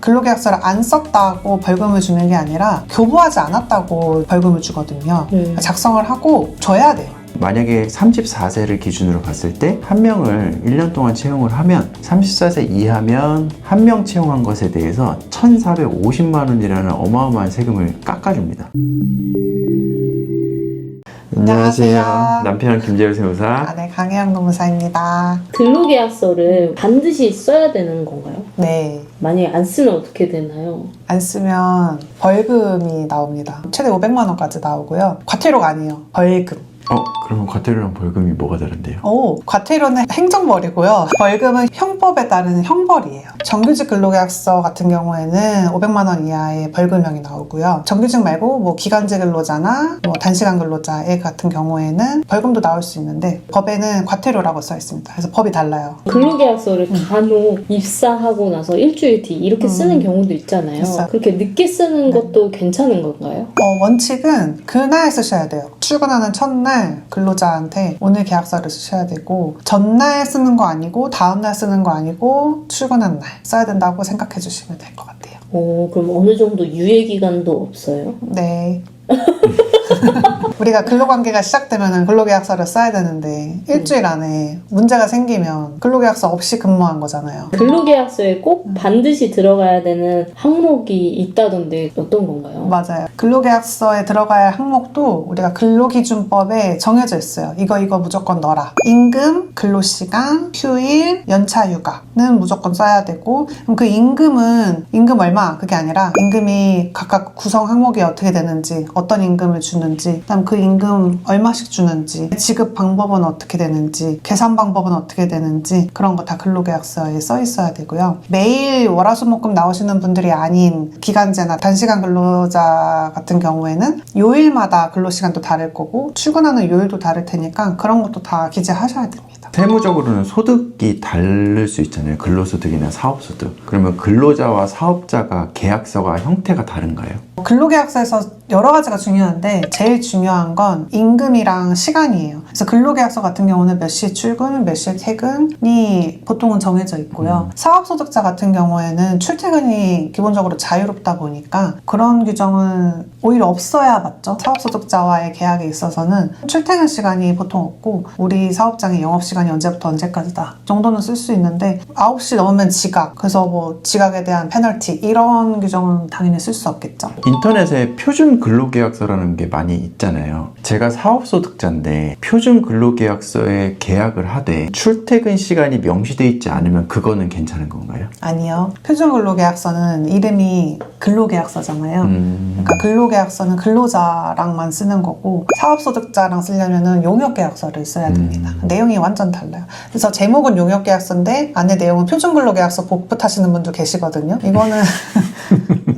근로계약서를 안 썼다고 벌금을 주는 게 아니라 교부하지 않았다고 벌금을 주거든요. 작성을 하고 줘야 돼요. 만약에 34세를 기준으로 봤을 때 한 명을 1년 동안 채용을 하면 34세 이하면 한 명 채용한 것에 대해서 1,450만 원이라는 어마어마한 세금을 깎아줍니다. 안녕하세요. 남편 김재율 세무사. 네, 강혜영 노무사입니다. 근로계약서를 반드시 써야 되는 건가요? 네. 만약에 안 쓰면 어떻게 되나요? 안 쓰면 벌금이 나옵니다. 최대 500만 원까지 나오고요. 과태료가 아니에요. 벌금. 그러면 과태료랑 벌금이 뭐가 다른데요? 과태료는 행정벌이고요. 벌금은 형법에 따른 형벌이에요. 정규직 근로계약서 같은 경우에는 500만 원 이하의 벌금형이 나오고요. 정규직 말고 뭐 기간제 근로자나 뭐 단시간 근로자 같은 경우에는 벌금도 나올 수 있는데 법에는 과태료라고 써 있습니다. 그래서 법이 달라요. 근로계약서를 간혹 입사하고 나서 일주일 뒤 이렇게 쓰는 경우도 있잖아요. 있어요. 그렇게 늦게 쓰는 것도 괜찮은 건가요? 원칙은 그날 쓰셔야 돼요. 출근하는 첫날 근로자한테 오늘 계약서를 쓰셔야 되고, 전날 쓰는 거 아니고 다음날 쓰는 거 아니고 출근한 날 써야 된다고 생각해 주시면 될 것 같아요. 그럼 어느 정도 유예기간도 없어요? 네. 우리가 근로관계가 시작되면 근로계약서를 써야 되는데 일주일 안에 문제가 생기면 근로계약서 없이 근무한 거잖아요. 근로계약서에 꼭 반드시 들어가야 되는 항목이 있다던데 어떤 건가요? 맞아요. 근로계약서에 들어가야 할 항목도 우리가 근로기준법에 정해져 있어요. 이거 무조건 넣어라. 임금, 근로시간, 휴일, 연차휴가는 무조건 써야 되고, 그럼 그 임금 얼마? 그게 아니라 임금이 각각 구성 항목이 어떻게 되는지, 어떤 임금을 주는지, 그다음 그 임금 얼마씩 주는지, 지급 방법은 어떻게 되는지, 계산 방법은 어떻게 되는지, 그런 거 다 근로계약서에 써 있어야 되고요. 매일 월화수목금 나오시는 분들이 아닌 기간제나 단시간 근로자 같은 경우에는 요일마다 근로시간도 다를 거고 출근하는 요일도 다를 테니까 그런 것도 다 기재하셔야 됩니다. 세무적으로는 소득이 다를 수 있잖아요. 근로소득이나 사업소득. 그러면 근로자와 사업자가 계약서가 형태가 다른가요? 근로계약서에서 여러 가지가 중요한데 제일 중요한 건 임금이랑 시간이에요. 그래서 근로계약서 같은 경우는 몇 시에 출근, 몇 시에 퇴근이 보통은 정해져 있고요. 사업소득자 같은 경우에는 출퇴근이 기본적으로 자유롭다 보니까 그런 규정은 오히려 없어야 맞죠. 사업소득자와의 계약에 있어서는 출퇴근 시간이 보통 없고 우리 사업장의 영업시간이 언제부터 언제까지다 정도는 쓸 수 있는데 9시 넘으면 지각, 그래서 뭐 지각에 대한 페널티 이런 규정은 당연히 쓸 수 없겠죠. 인터넷에 표준 근로계약서라는 게 많이 있잖아요. 제가 사업소득자인데 표준 근로계약서에 계약을 하되 출퇴근 시간이 명시되어 있지 않으면 그거는 괜찮은 건가요? 아니요. 표준 근로계약서는 이름이 근로계약서잖아요. 그러니까 근로계약서는 근로자랑만 쓰는 거고 사업소득자랑 쓰려면 용역계약서를 써야 됩니다. 내용이 완전 달라요. 그래서 제목은 용역계약서인데 안에 내용은 표준 근로계약서 복붙하시는 분도 계시거든요.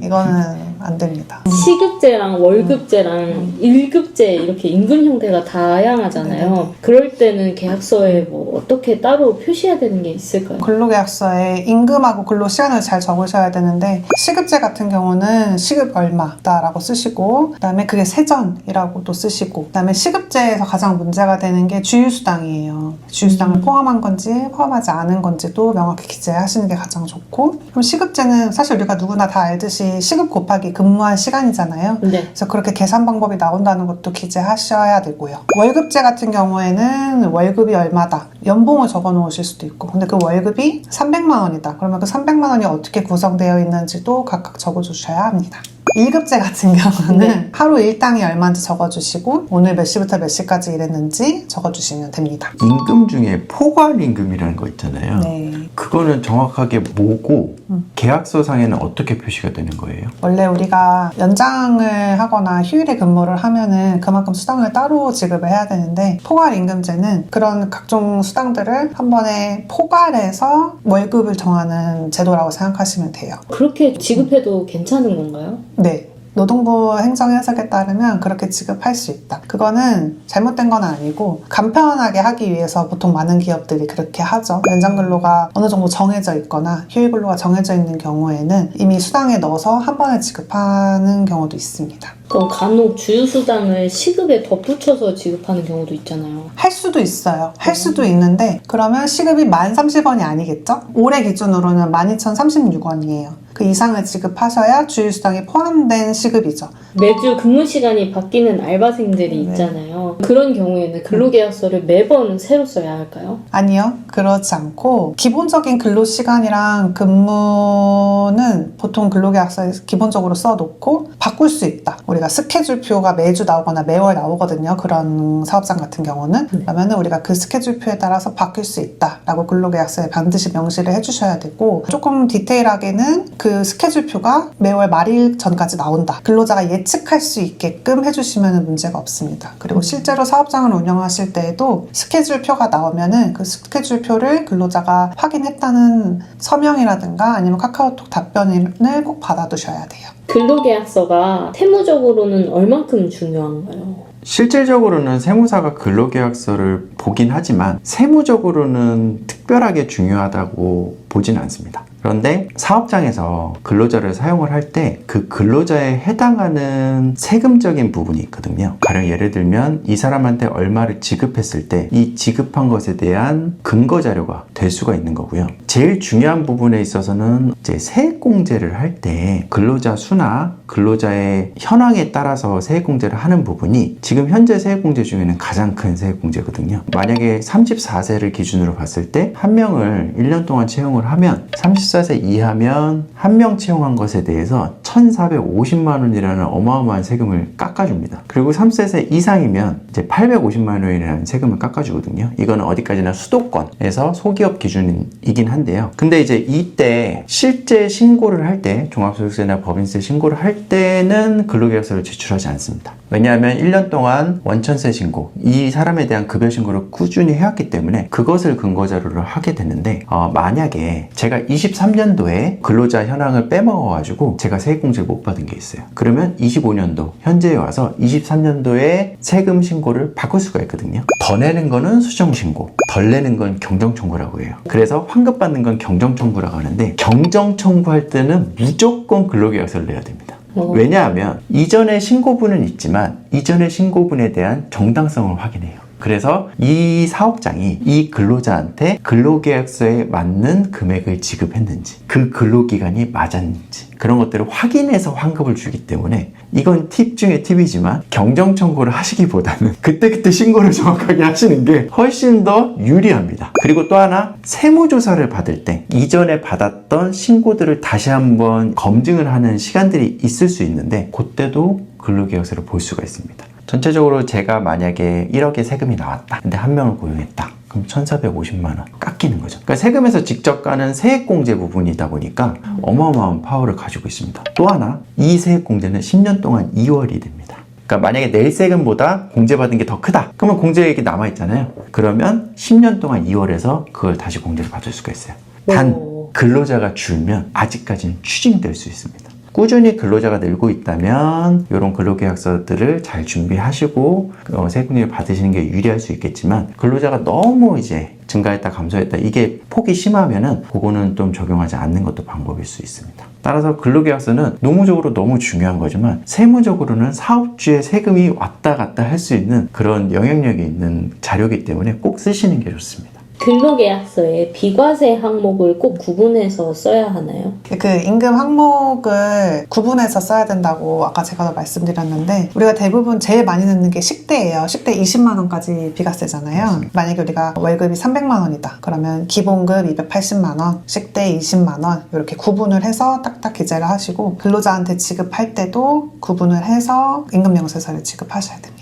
이거는 안 됩니다. 시급제랑 월급제랑 일급제 이렇게 임금 형태가 다양하잖아요. 네네. 그럴 때는 계약서에 뭐 어떻게 따로 표시해야 되는 게 있을까요? 근로계약서에 임금하고 근로시간을 잘 적으셔야 되는데 시급제 같은 경우는 시급 얼마다라고 쓰시고 그다음에 그게 세전이라고도 쓰시고 그다음에 시급제에서 가장 문제가 되는 게 주휴수당이에요. 주휴수당을 포함한 건지 포함하지 않은 건지도 명확히 기재하시는 게 가장 좋고, 그럼 시급제는 사실 우리가 누구나 다 알듯이 시급 곱하기 근무한 시간이잖아요. 네. 그래서 그렇게 계산 방법이 나온다는 것도 기재하셔야 되고요. 월급제 같은 경우에는 월급이 얼마다 연봉을 적어 놓으실 수도 있고, 근데 그 월급이 300만 원이다 그러면 그 300만 원이 어떻게 구성되어 있는지도 각각 적어 주셔야 합니다. 1급제 같은 경우는 하루 일당이 얼마인지 적어주시고 오늘 몇 시부터 몇 시까지 일했는지 적어주시면 됩니다. 임금 중에 포괄임금이라는 거 있잖아요. 네. 그거는 정확하게 뭐고 계약서상에는 어떻게 표시가 되는 거예요? 원래 우리가 연장을 하거나 휴일에 근무를 하면은 그만큼 수당을 따로 지급을 해야 되는데 포괄임금제는 그런 각종 수당들을 한 번에 포괄해서 월급을 정하는 제도라고 생각하시면 돼요. 그렇게 지급해도 괜찮은 건가요? 네. 노동부 행정해석에 따르면 그렇게 지급할 수 있다. 그거는 잘못된 건 아니고 간편하게 하기 위해서 보통 많은 기업들이 그렇게 하죠. 연장근로가 어느 정도 정해져 있거나 휴일근로가 정해져 있는 경우에는 이미 수당에 넣어서 한 번에 지급하는 경우도 있습니다. 그럼 간혹 주휴수당을 시급에 덧붙여서 지급하는 경우도 있잖아요. 할 수도 있어요. 할 수도 있는데 그러면 시급이 1030원이 아니겠죠? 올해 기준으로는 12,036원이에요. 그 이상을 지급하셔야 주휴수당이 포함된 시급이죠. 매주 근무 시간이 바뀌는 알바생들이 네. 있잖아요. 그런 경우에는 근로계약서를 매번 새로 써야 할까요? 아니요, 그렇지 않고 기본적인 근로시간이랑 근무는 보통 근로계약서에 기본적으로 써놓고 바꿀 수 있다. 우리가 스케줄표가 매주 나오거나 매월 나오거든요. 그런 사업장 같은 경우는. 그러면 우리가 그 스케줄표에 따라서 바뀔 수 있다라고 근로계약서에 반드시 명시를 해주셔야 되고, 조금 디테일하게는 그 스케줄표가 매월 말일 전까지 나온다. 근로자가 예측할 수 있게끔 해주시면 문제가 없습니다. 그리고 실제로 사업장을 운영하실 때에도 스케줄표가 나오면은 그 스케줄표를 근로자가 확인했다는 서명이라든가 아니면 카카오톡 답변을 꼭 받아두셔야 돼요. 근로계약서가 세무적으로는 얼만큼 중요한가요? 실질적으로는 세무사가 근로계약서를 보긴 하지만 세무적으로는 특별하게 중요하다고 보진 않습니다. 그런데 사업장에서 근로자를 사용을 할 때 그 근로자에 해당하는 세금적인 부분이 있거든요. 가령 예를 들면 이 사람한테 얼마를 지급했을 때 이 지급한 것에 대한 근거 자료가 될 수가 있는 거고요. 제일 중요한 부분에 있어서는 이제 세액공제를 할 때 근로자 수나 근로자의 현황에 따라서 세액공제를 하는 부분이 지금 현재 세액공제 중에는 가장 큰 세액공제거든요. 만약에 34세를 기준으로 봤을 때 한 명을 1년 동안 채용을 하면 34세 이하면 한 명 채용한 것에 대해서 1,450만 원이라는 어마어마한 세금을 깎아줍니다. 그리고 3세세 이상이면 이제 850만 원이라는 세금을 깎아주거든요. 이거는 어디까지나 수도권에서 소기업 기준이긴 한데요. 근데 이제 이때 실제 신고를 할 때 종합소득세나 법인세 신고를 할 때는 근로계약서를 제출하지 않습니다. 왜냐하면 1년 동안 원천세 신고, 이 사람에 대한 급여 신고를 꾸준히 해왔기 때문에 그것을 근거 자료로 하게 되는데, 만약에 제가 23년도에 근로자 현황을 빼먹어가지고 제가 세액공제를 못 받은 게 있어요. 그러면 25년도 현재에 와서 23년도에 세금 신고를 바꿀 수가 있거든요. 더 내는 거는 수정신고, 덜 내는 건 경정청구라고 해요. 그래서 환급받는 건 경정청구라고 하는데, 경정청구할 때는 무조건 근로계약서를 내야 됩니다. 왜냐하면 이전의 신고분은 있지만 이전의 신고분에 대한 정당성을 확인해요. 그래서 이 사업장이 이 근로자한테 근로계약서에 맞는 금액을 지급했는지, 그 근로기간이 맞았는지, 그런 것들을 확인해서 환급을 주기 때문에 이건 팁 중에 팁이지만 경정청구를 하시기보다는 그때그때 신고를 정확하게 하시는 게 훨씬 더 유리합니다. 그리고 또 하나, 세무조사를 받을 때 이전에 받았던 신고들을 다시 한번 검증을 하는 시간들이 있을 수 있는데 그때도 근로계약서를 볼 수가 있습니다. 전체적으로 제가 만약에 1억의 세금이 나왔다. 근데 한 명을 고용했다. 그럼 1,450만 원 깎이는 거죠. 그러니까 세금에서 직접 가는 세액공제 부분이다 보니까 어마어마한 파워를 가지고 있습니다. 또 하나, 이 세액공제는 10년 동안 2월이 됩니다. 그러니까 만약에 낼 세금보다 공제받은 게 더 크다. 그러면 공제액이 남아있잖아요. 그러면 10년 동안 2월에서 그걸 다시 공제를 받을 수가 있어요. 단, 근로자가 줄면 아직까지는 추징될 수 있습니다. 꾸준히 근로자가 늘고 있다면 이런 근로계약서들을 잘 준비하시고 세금을 받으시는 게 유리할 수 있겠지만, 근로자가 너무 이제 증가했다 감소했다 이게 폭이 심하면은 그거는 좀 적용하지 않는 것도 방법일 수 있습니다. 따라서 근로계약서는 노무적으로 너무 중요한 거지만 세무적으로는 사업주의 세금이 왔다 갔다 할 수 있는 그런 영향력이 있는 자료이기 때문에 꼭 쓰시는 게 좋습니다. 근로계약서에 비과세 항목을 꼭 구분해서 써야 하나요? 그 임금 항목을 구분해서 써야 된다고 아까 제가 말씀드렸는데, 우리가 대부분 제일 많이 넣는 게 식대예요. 식대 20만 원까지 비과세잖아요. 만약에 우리가 월급이 300만 원이다. 그러면 기본급 280만 원, 식대 20만 원 이렇게 구분을 해서 딱딱 기재를 하시고, 근로자한테 지급할 때도 구분을 해서 임금명세서를 지급하셔야 됩니다.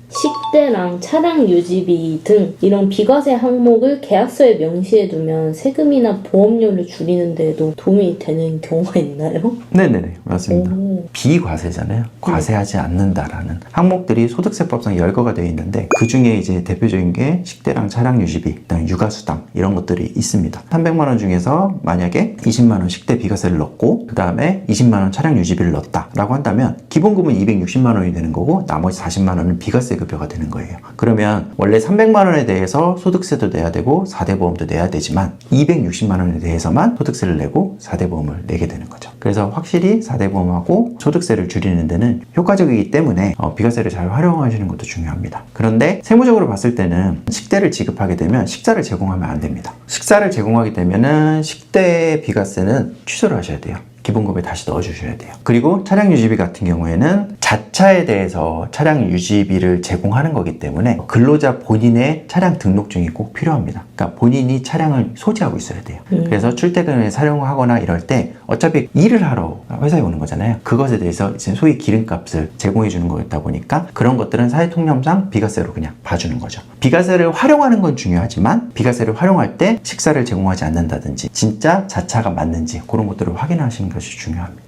식대랑 차량 유지비 등 이런 비과세 항목을 계약서에 명시해두면 세금이나 보험료를 줄이는 데에도 도움이 되는 경우가 있나요? 네네네, 맞습니다. 비과세잖아요. 과세하지 않는다라는 항목들이 소득세법상 열거가 되어 있는데, 그 중에 이제 대표적인 게 식대랑 차량 유지비, 그다음 육아수당 이런 것들이 있습니다. 300만 원 중에서 만약에 20만 원 식대 비과세를 넣고 그 다음에 20만 원 차량 유지비를 넣었다라고 한다면 기본급은 260만 원이 되는 거고 나머지 40만 원은 비과세 급여가 되는 거예요. 그러면 원래 300만 원에 대해서 소득세도 내야 되고 4대 보험도 내야 되지만 260만 원에 대해서만 소득세를 내고 4대 보험을 내게 되는 거죠. 그래서 확실히 4대 보험하고 소득세를 줄이는 데는 효과적이기 때문에 비과세를 잘 활용하시는 것도 중요합니다. 그런데 세무적으로 봤을 때는 식대를 지급하게 되면 식사를 제공하면 안 됩니다. 식사를 제공하게 되면은 식대 비과세는 취소를 하셔야 돼요. 기본급에 다시 넣어주셔야 돼요. 그리고 차량 유지비 같은 경우에는 자차에 대해서 차량 유지비를 제공하는 거기 때문에 근로자 본인의 차량 등록증이 꼭 필요합니다. 그러니까 본인이 차량을 소지하고 있어야 돼요. 그래서 출퇴근에 사용하거나 이럴 때 어차피 일을 하러 회사에 오는 거잖아요. 그것에 대해서 이제 소위 기름값을 제공해 주는 거였다 보니까 그런 것들은 사회통념상 비과세로 그냥 봐주는 거죠. 비과세를 활용하는 건 중요하지만 비과세를 활용할 때 식사를 제공하지 않는다든지 진짜 자차가 맞는지 그런 것들을 확인하시는 것이 중요합니다.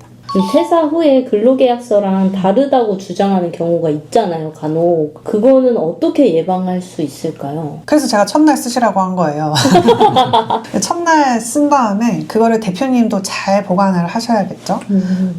퇴사 후에 근로계약서랑 다르다고 주장하는 경우가 있잖아요, 간혹. 그거는 어떻게 예방할 수 있을까요? 그래서 제가 첫날 쓰시라고 한 거예요. 첫날 쓴 다음에 그거를 대표님도 잘 보관을 하셔야겠죠.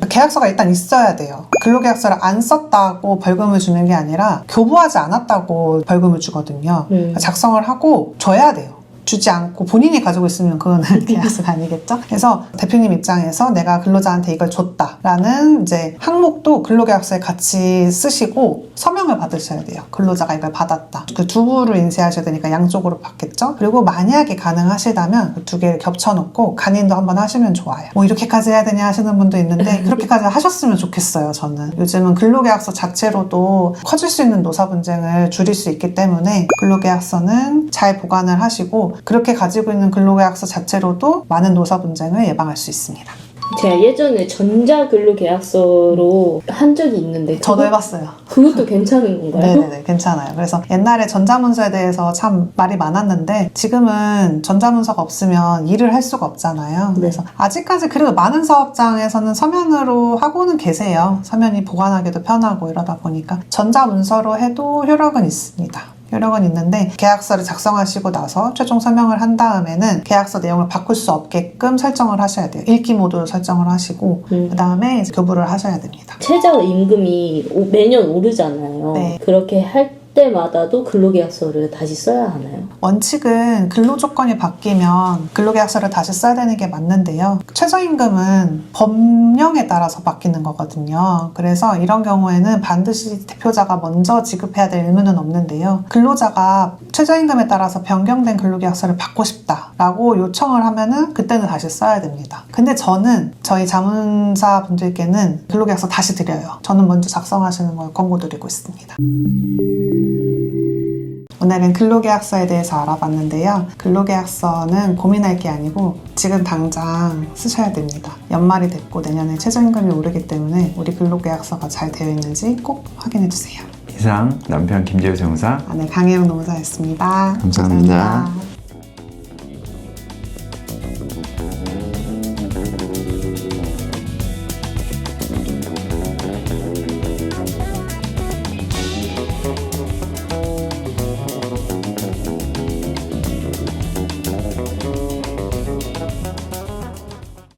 계약서가 일단 있어야 돼요. 근로계약서를 안 썼다고 벌금을 주는 게 아니라 교부하지 않았다고 벌금을 주거든요. 작성을 하고 줘야 돼요. 주지 않고 본인이 가지고 있으면 그거는 계약서가 아니겠죠? 그래서 대표님 입장에서 내가 근로자한테 이걸 줬다라는 이제 항목도 근로계약서에 같이 쓰시고 서명을 받으셔야 돼요. 근로자가 이걸 받았다. 그 두 부를 인쇄하셔야 되니까 양쪽으로 받겠죠? 그리고 만약에 가능하시다면 그 두 개를 겹쳐놓고 간인도 한번 하시면 좋아요. 뭐 이렇게까지 해야 되냐 하시는 분도 있는데 그렇게까지 하셨으면 좋겠어요, 저는. 요즘은 근로계약서 자체로도 커질 수 있는 노사 분쟁을 줄일 수 있기 때문에 근로계약서는 잘 보관을 하시고 그렇게 가지고 있는 근로계약서 자체로도 많은 노사 분쟁을 예방할 수 있습니다. 제가 예전에 전자근로계약서로 한 적이 있는데 저도 해봤어요. 그것도 괜찮은 건가요? 네네네, 괜찮아요. 그래서 옛날에 전자문서에 대해서 참 말이 많았는데 지금은 전자문서가 없으면 일을 할 수가 없잖아요. 그래서 아직까지 그래도 많은 사업장에서는 서면으로 하고는 계세요. 서면이 보관하기도 편하고 이러다 보니까 전자문서로 해도 효력은 있습니다. 효력은 있는데 계약서를 작성하시고 나서 최종 서명을 한 다음에는 계약서 내용을 바꿀 수 없게끔 설정을 하셔야 돼요. 읽기 모드로 설정을 하시고 그 다음에 교부를 하셔야 됩니다. 최저임금이 매년 오르잖아요. 네. 그렇게 할 때마다도 근로계약서를 다시 써야 하나요? 원칙은 근로조건이 바뀌면 근로계약서를 다시 써야 되는 게 맞는데요. 최저임금은 법령에 따라서 바뀌는 거거든요. 그래서 이런 경우에는 반드시 대표자가 먼저 지급해야 될 의무는 없는데요. 근로자가 최저임금에 따라서 변경된 근로계약서를 받고 싶다라고 요청을 하면은 그때는 다시 써야 됩니다. 근데 저는 저희 자문사 분들께는 근로계약서 다시 드려요. 저는 먼저 작성하시는 걸 권고드리고 있습니다. 오늘은 근로계약서에 대해서 알아봤는데요. 근로계약서는 고민할 게 아니고 지금 당장 쓰셔야 됩니다. 연말이 됐고 내년에 최저임금이 오르기 때문에 우리 근로계약서가 잘 되어 있는지 꼭 확인해 주세요. 이상 남편 김재우 세무사 아내 강혜영 노무사였습니다. 감사합니다.